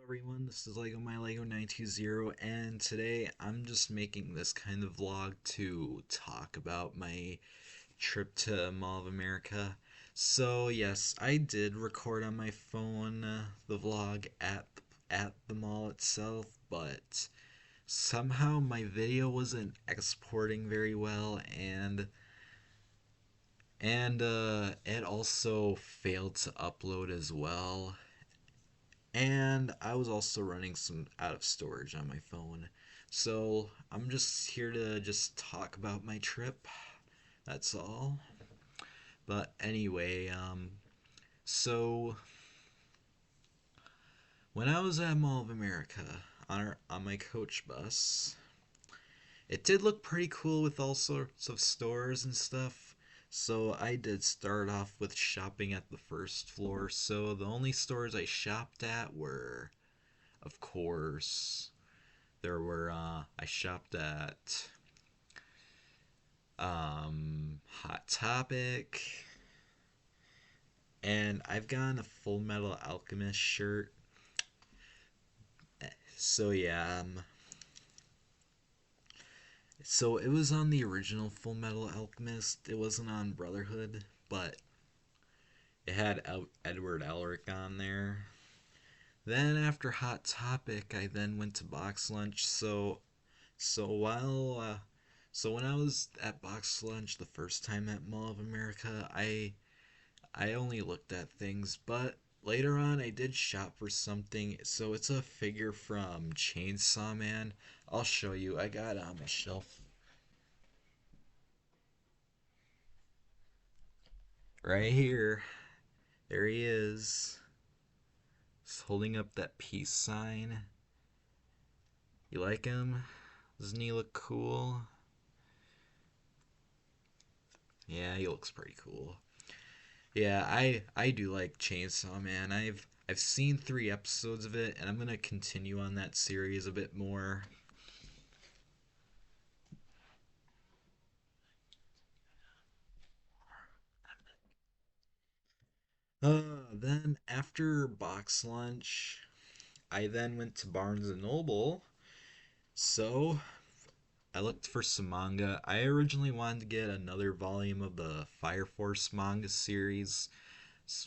everyone, this is Lego My Lego 920, and today I'm just making this kind of vlog to talk about my trip to Mall of America. So yes, I did record on my phone the vlog at the mall itself, but somehow my video wasn't exporting very well, and it also failed to upload as well. And I was also running some out of storage on my phone. So I'm just here to just talk about my trip. That's all. But anyway, so when I was at Mall of America on my coach bus, it did look pretty cool with all sorts of stores and stuff. So I did start off with shopping at the first floor. So the only stores I shopped at were, of course, I shopped at Hot Topic, and I've gotten a Full Metal Alchemist shirt. So yeah, so it was on the original Full Metal Alchemist. It wasn't on Brotherhood, but it had Edward Elric on there. Then after Hot Topic, I then went to Box Lunch. So while so when I was at Box Lunch the first time at Mall of America, I only looked at things, but later on I did shop for something. So it's a figure from Chainsaw Man. I'll show you. I got it on my shelf right here. There he is. He's holding up that peace sign. You like him? Doesn't he look cool? Yeah, he looks pretty cool. Yeah, I do like Chainsaw Man. I've seen 3 episodes of it, and I'm gonna continue on that series a bit more. Then after box lunch, I then went to Barnes and Noble. So I looked for some manga. I originally wanted to get another volume of the Fire Force manga series.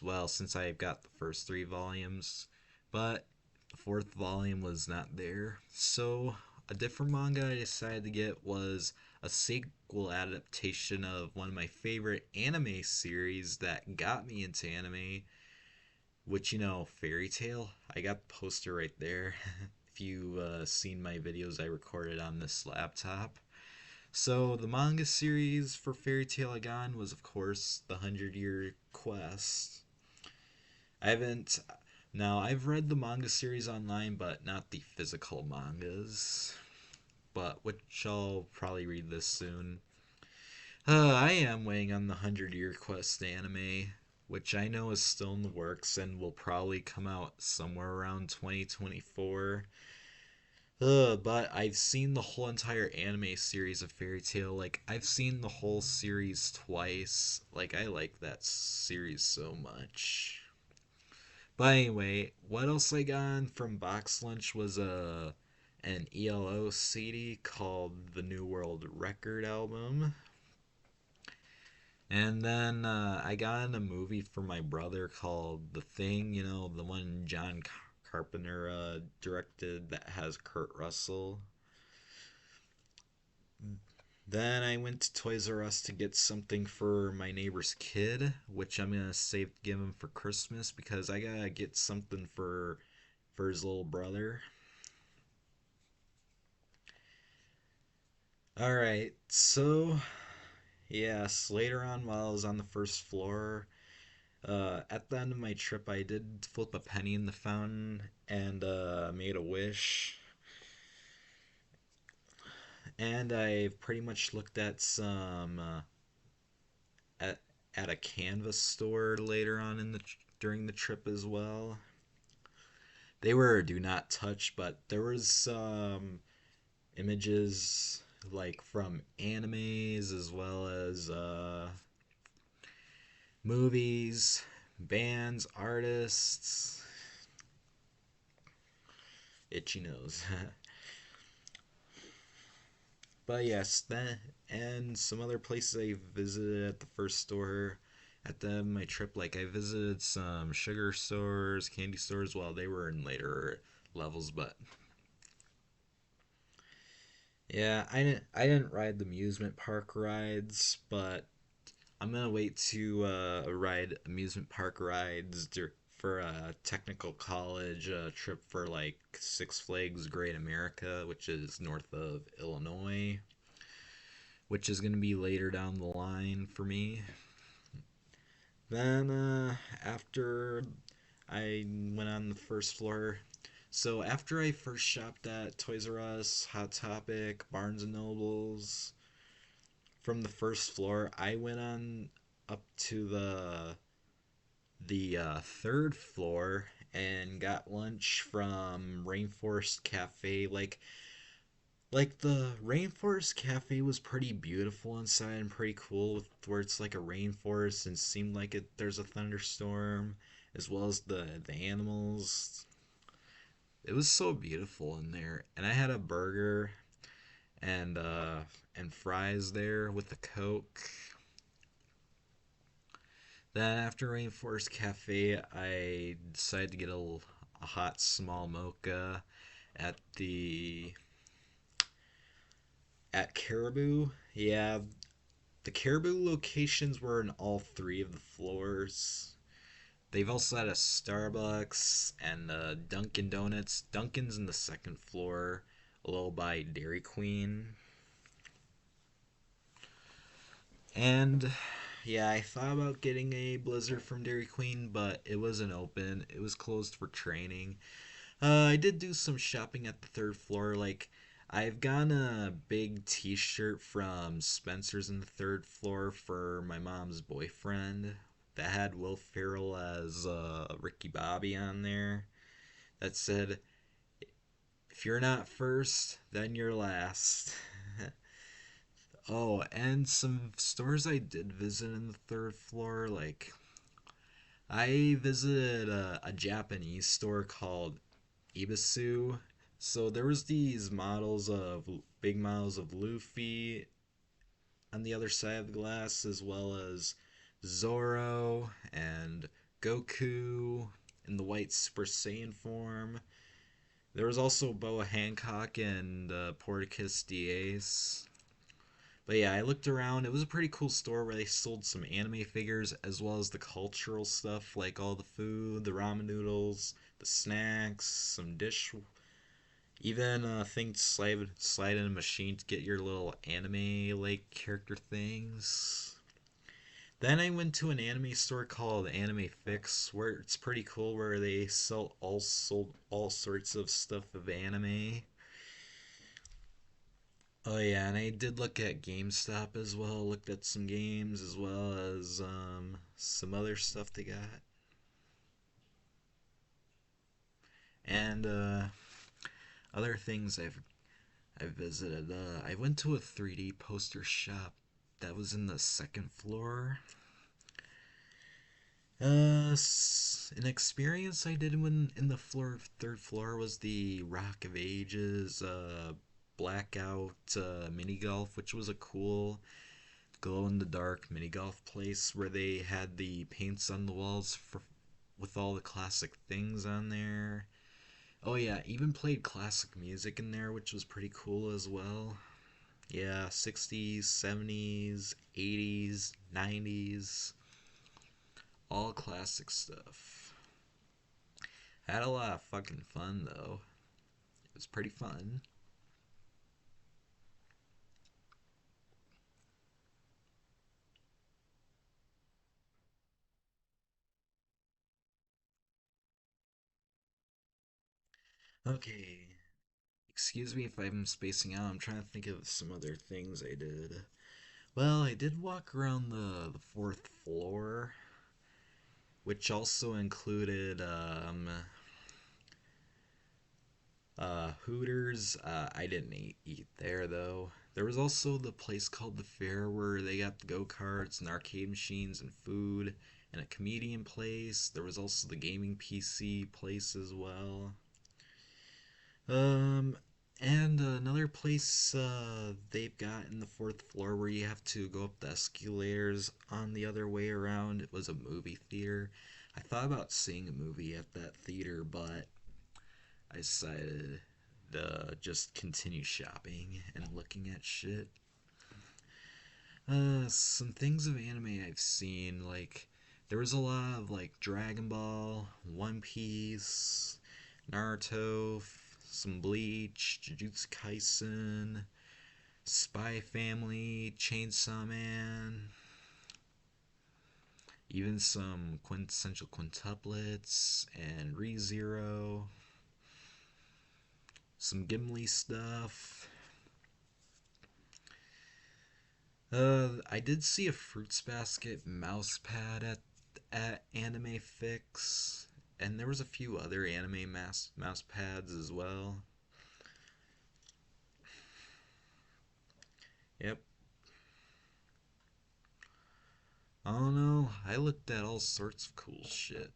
Well, since I got the first 3 volumes, but the fourth volume was not there. So a different manga I decided to get was a sequel adaptation of one of my favorite anime series that got me into anime, which, Fairy Tail. I got the poster right there. If you've seen my videos I recorded on this laptop. So the manga series for Fairy Tail I got was, of course, the 100 Year Quest. I haven't. Now, I've read the manga series online, but not the physical mangas. But which I'll probably read this soon. I am waiting on the 100 Year Quest anime, which I know is still in the works and will probably come out somewhere around 2024. But I've seen the whole entire anime series of Fairy Tail. Like, I've seen the whole series twice. Like, I like that series so much. But anyway, what else I got from Box Lunch was an ELO CD called the New World Record album. And then I got in a movie for my brother called The Thing, the one John Carpenter directed that has Kurt Russell. Then I went to Toys R Us to get something for my neighbor's kid, which I'm gonna save to give him for Christmas because I gotta get something for his little brother. All right, so yes, later on while I was on the first floor, at the end of my trip, I did flip a penny in the fountain and made a wish. And I pretty much looked at some at at a canvas store later on during the trip as well. They were do not touch, but there was some images like from animes as well as movies, bands, artists. Itchy nose. But yes, that and some other places I visited at the first store at the end of my trip. Like I visited some sugar stores, candy stores while they were in later levels. But yeah, I didn't ride the amusement park rides, but I'm gonna wait to ride amusement park rides for a technical college trip for like Six Flags Great America, which is north of Illinois, which is gonna be later down the line for me. Then after I went on the first floor. So after I first shopped at Toys R Us, Hot Topic, Barnes and Nobles, from the first floor, I went on up to the third floor and got lunch from Rainforest Cafe. Like the Rainforest Cafe was pretty beautiful inside and pretty cool with where it's like a rainforest and seemed like there's a thunderstorm as well as the animals. It was so beautiful in there. And I had a burger and fries there with a Coke. Then after Rainforest Cafe, I decided to get a hot small mocha at the at Caribou. Yeah, the Caribou locations were in all three of the floors. They've also had a Starbucks and a Dunkin' Donuts. Dunkin's in the second floor, a little by Dairy Queen. And yeah, I thought about getting a Blizzard from Dairy Queen, but it wasn't open. It was closed for training. I did do some shopping at the third floor. Like, I've gotten a big t shirt from Spencer's in the third floor for my mom's boyfriend that had Will Ferrell as Ricky Bobby on there. That said, if you're not first, then you're last. Oh, and some stores I did visit in the third floor. Like, I visited a Japanese store called Ibisu. So there was these big models of Luffy on the other side of the glass, as well as Zoro and Goku in the white Super Saiyan form. There was also Boa Hancock and Porticus Diaz. But yeah, I looked around. It was a pretty cool store where they sold some anime figures as well as the cultural stuff like all the food, the ramen noodles, the snacks, some dish, even things slide in a machine to get your little anime like character things. Then I went to an anime store called Anime Fix where it's pretty cool where they sold all sorts of stuff of anime. Oh yeah, and I did look at GameStop as well. Looked at some games as well as some other stuff they got. And other things I've visited. I went to a 3D poster shop that was in the second floor. An experience I did when in the third floor was the Rock of Ages blackout mini golf, which was a cool glow in the dark mini golf place where they had the paints on the walls with all the classic things on there. Oh yeah, even played classic music in there, which was pretty cool as well. Yeah, 60s, 70s, 80s, 90s, all classic stuff. Had a lot of fucking fun though. It was pretty fun. Okay, excuse me if I'm spacing out. I'm trying to think of some other things I did. Well, I did walk around the fourth floor, which also included Hooters. I didn't eat there though. There was also the place called the Fair where they got the go karts and arcade machines and food, and a comedian place. There was also the gaming PC place as well. Um, and another place they've got in the fourth floor where you have to go up the escalators on the other way around. It was a movie theater. I thought about seeing a movie at that theater, but I decided to just continue shopping and looking at shit. Some things of anime I've seen, like there was a lot of like Dragon Ball, One Piece, Naruto, some Bleach, Jujutsu Kaisen, Spy Family, Chainsaw Man, even some quintessential quintuplets and ReZero, some Gimli stuff. I did see a Fruits Basket mouse pad at Anime Fix, and there was a few other anime mouse pads as well. Yep. I don't know. I looked at all sorts of cool shit.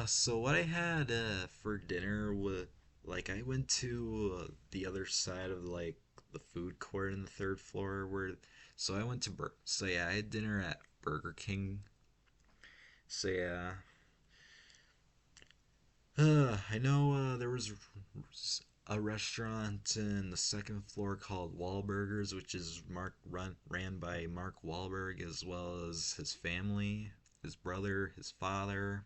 So what I had for dinner was like I went to the other side of like the food court in the third floor where so I went to so yeah, I had dinner at Burger King. So yeah, I know there was a restaurant in the second floor called Wahlburgers, which is ran by Mark Wahlberg as well as his family, his brother, his father,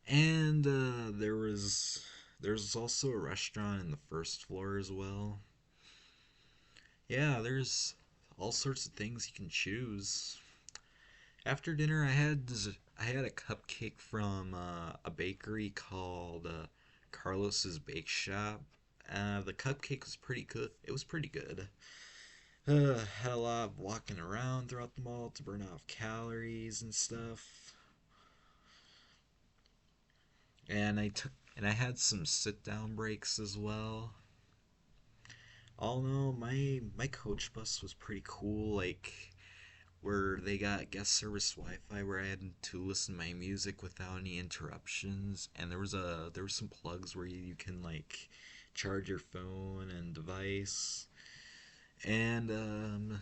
and there's also a restaurant in the first floor as well. Yeah, there's all sorts of things you can choose. After dinner, I had a cupcake from a bakery called Carlos's Bake Shop. The cupcake was pretty good. It was pretty good. Had a lot of walking around throughout the mall to burn off calories and stuff. And I had some sit down breaks as well. All in all, my coach bus was pretty cool. Like where they got guest service Wi-Fi where I had to listen to my music without any interruptions, and there was some plugs where you can like charge your phone and device, and and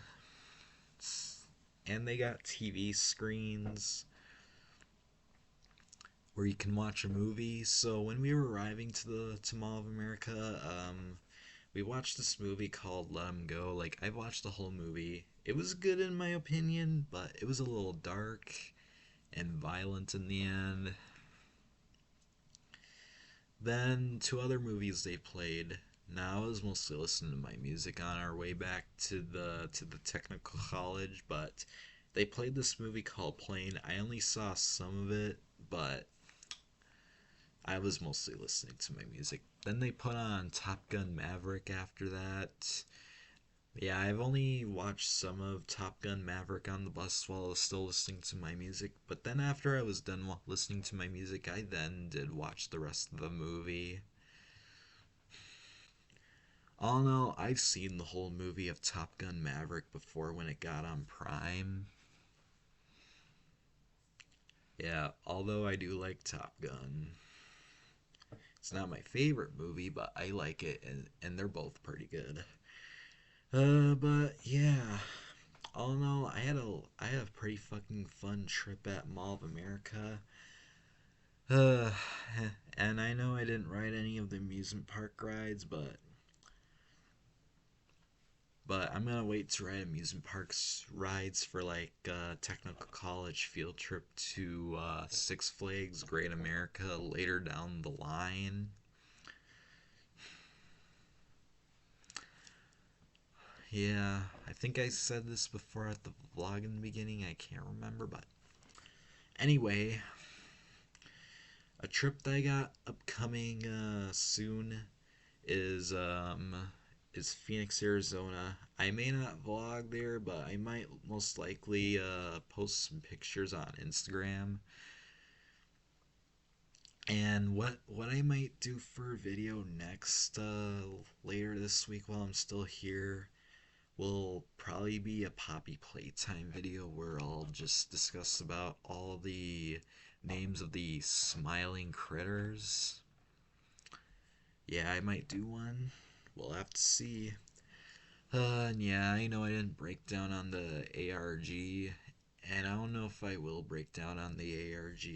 they got TV screens where you can watch a movie. So when we were arriving to Mall of America, we watched this movie called Let 'Em Go. Like I've watched the whole movie. It was good in my opinion, but it was a little dark and violent in the end. Then two other movies they played. Now I was mostly listening to my music on our way back to the technical college, but they played this movie called Plane. I only saw some of it, but I was mostly listening to my music. Then they put on Top Gun Maverick after that. Yeah, I've only watched some of Top Gun Maverick on the bus while I was still listening to my music, but then after I was done listening to my music, I then did watch the rest of the movie. All in all, I've seen the whole movie of Top Gun Maverick before when it got on Prime. Yeah, although I do like Top Gun. It's not my favorite movie, but I like it, and they're both pretty good. But yeah, all in all, I had a pretty fucking fun trip at Mall of America. Uh, and I know I didn't ride any of the amusement park rides, but I'm gonna wait to ride amusement parks rides for like technical college field trip to Six Flags Great America later down the line. Yeah, I think I said this before at the vlog in the beginning. I can't remember, but anyway, a trip that I got upcoming soon is is Phoenix, Arizona. I may not vlog there, but I might most likely post some pictures on Instagram. And what I might do for a video next later this week while I'm still here will probably be a Poppy Playtime video where I'll just discuss about all the names of the smiling critters. Yeah, I might do one. We'll have to see. And yeah, I know I didn't break down on the ARG, and I don't know if I will break down on the ARG.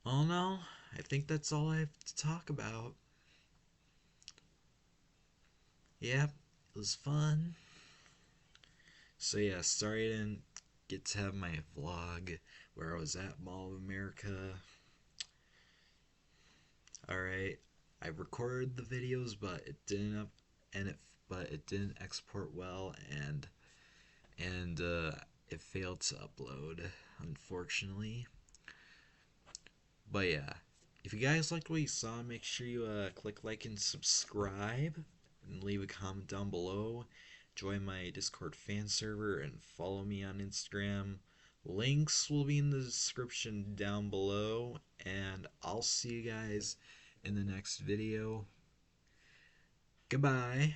Oh no, I think that's all I have to talk about. Yep, it was fun. So yeah, sorry I didn't get to have my vlog where I was at Mall of America. All right, I recorded the videos, but it didn't and it didn't export well, and it failed to upload, unfortunately. But yeah, if you guys liked what you saw, make sure you click like and subscribe, and leave a comment down below. Join my Discord fan server and follow me on Instagram. Links will be in the description down below, and I'll see you guys in the next video. Goodbye.